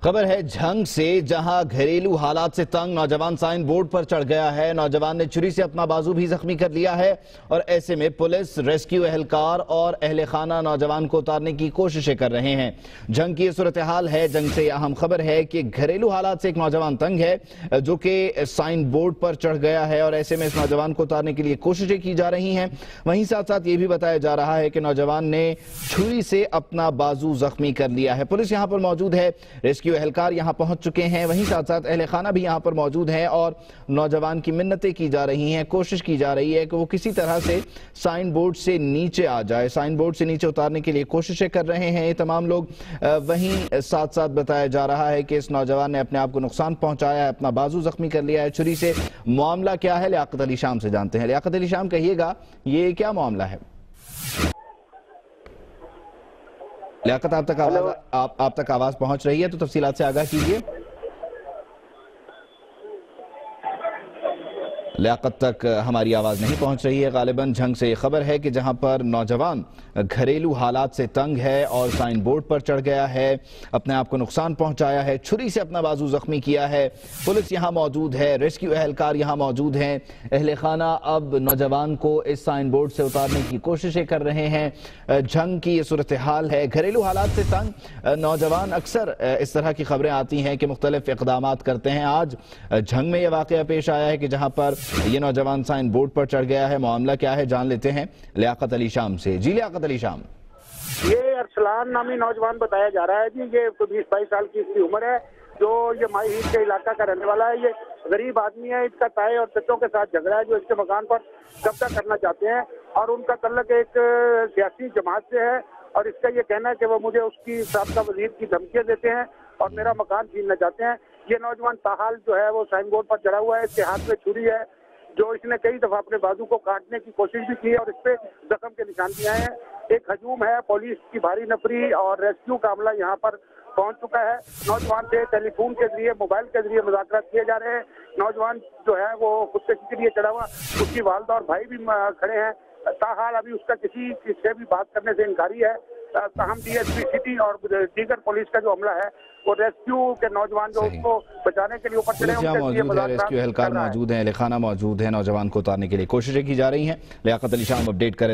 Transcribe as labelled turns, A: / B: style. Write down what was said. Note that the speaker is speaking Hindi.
A: खबर है झंग से, जहां घरेलू हालात से तंग नौजवान साइन बोर्ड पर चढ़ गया है। नौजवान ने छुरी से अपना बाजू भी जख्मी कर लिया है और ऐसे में पुलिस, रेस्क्यू एहलकार और अहले खाना नौजवान को उतारने की कोशिशें कर रहे हैं। झंग की सूरत हाल है। झंग से अहम खबर है कि घरेलू हालात से एक नौजवान तंग है जो कि साइन बोर्ड पर चढ़ गया है और ऐसे में इस नौजवान को उतारने के लिए कोशिशें की जा रही हैं। वहीं साथ साथ ये भी बताया जा रहा है कि नौजवान ने छुरी से अपना बाजू जख्मी कर लिया है। पुलिस यहां पर मौजूद है, रेस्क्यू एहलकार यहां पहुंच चुके हैं, वहीं साथ साथ अहले खाना भी यहां पर मौजूद हैं और नौजवान की मिन्नतें की जा रही हैं। कोशिश की जा रही है कि वो किसी तरह से साइन बोर्ड से नीचे आ जाए, साइन बोर्ड से नीचे उतारने के लिए कोशिशें कर रहे हैं ये तमाम लोग। वहीं साथ साथ बताया जा रहा है कि इस नौजवान ने अपने आप को नुकसान पहुंचाया है, अपना बाजू जख्मी कर लिया है छुरी से। मामला क्या है, लियाकत अली शाम से जानते हैं। लियाकत अली शाम, कहिएगा ये क्या मामला है? लियाकत, आप तक आवाज पहुंच रही है तो तफसीलात से आगाह कीजिए। लियाकत तक हमारी आवाज नहीं पहुंच रही है गालिबन। झंग से ये खबर है कि जहां पर नौजवान घरेलू हालात से तंग है और साइन बोर्ड पर चढ़ गया है, अपने आप को नुकसान पहुंचाया है, छुरी से अपना बाजू जख्मी किया है। पुलिस यहां मौजूद है, रेस्क्यू एहलकार यहां मौजूद हैं, अहले खाना अब नौजवान को इस साइन बोर्ड से उतारने की कोशिशें कर रहे हैं। झंग की ये सूरत हाल है। घरेलू हालात से तंग नौजवान, अक्सर इस तरह की खबरें आती हैं कि मुख्तलिफ इकदामात करते हैं। आज झंग में यह वाकया पेश आया है कि जहां पर ये नौजवान साइन बोर्ड पर चढ़ गया है। मामला क्या है, जान लेते हैं लियाकत अली शाम से। जी लियाकत अली शाम।
B: ये अरसलान नामी नौजवान बताया जा रहा है जी, ये 20-22 साल की इसकी उम्र है, जो ये माई हीट के इलाका का रहने वाला है। ये गरीब आदमी है, इसका ताए और चच्चों के साथ झगड़ा है जो इसके मकान पर कब्जा करना चाहते हैं और उनका तल्लक एक सियासी जमात से है और इसका ये कहना है कि वो मुझे उसकी साबका वजीर की धमकियां देते हैं और मेरा मकान छीनना चाहते हैं। ये नौजवान ताहाल जो है वो साइन बोर्ड पर चढ़ा हुआ है, इसके हाथ में छुरी है जो इसने कई दफा अपने बाजू को काटने की कोशिश भी की है और इस पे जख्म के निशान भी आए हैं। एक हजूम है, पुलिस की भारी नफरी और रेस्क्यू का अमला यहाँ पर पहुंच चुका है। नौजवान से टेलीफोन के जरिए, मोबाइल के जरिए मुज़ाकरात किए जा रहे हैं। नौजवान जो है वो खुदकुशी के लिए चढ़ा हुआ, उसकी वालदा और भाई भी खड़े हैं। ताहाल अभी उसका किसी से भी बात करने से इनकारी है। ताहम डीएसपी सिटी और दीगर पुलिस का जो अमला है वो रेस्क्यू के नौजवान जो उसको बचाने के लिए ऊपर चले
A: मौजूद है, रेस्क्यू एहलकार मौजूद है, अहले खाना मौजूद है, नौजवान को उतारने के लिए कोशिशें की जा रही हैं। लियाकत अली शाम अपडेट करें।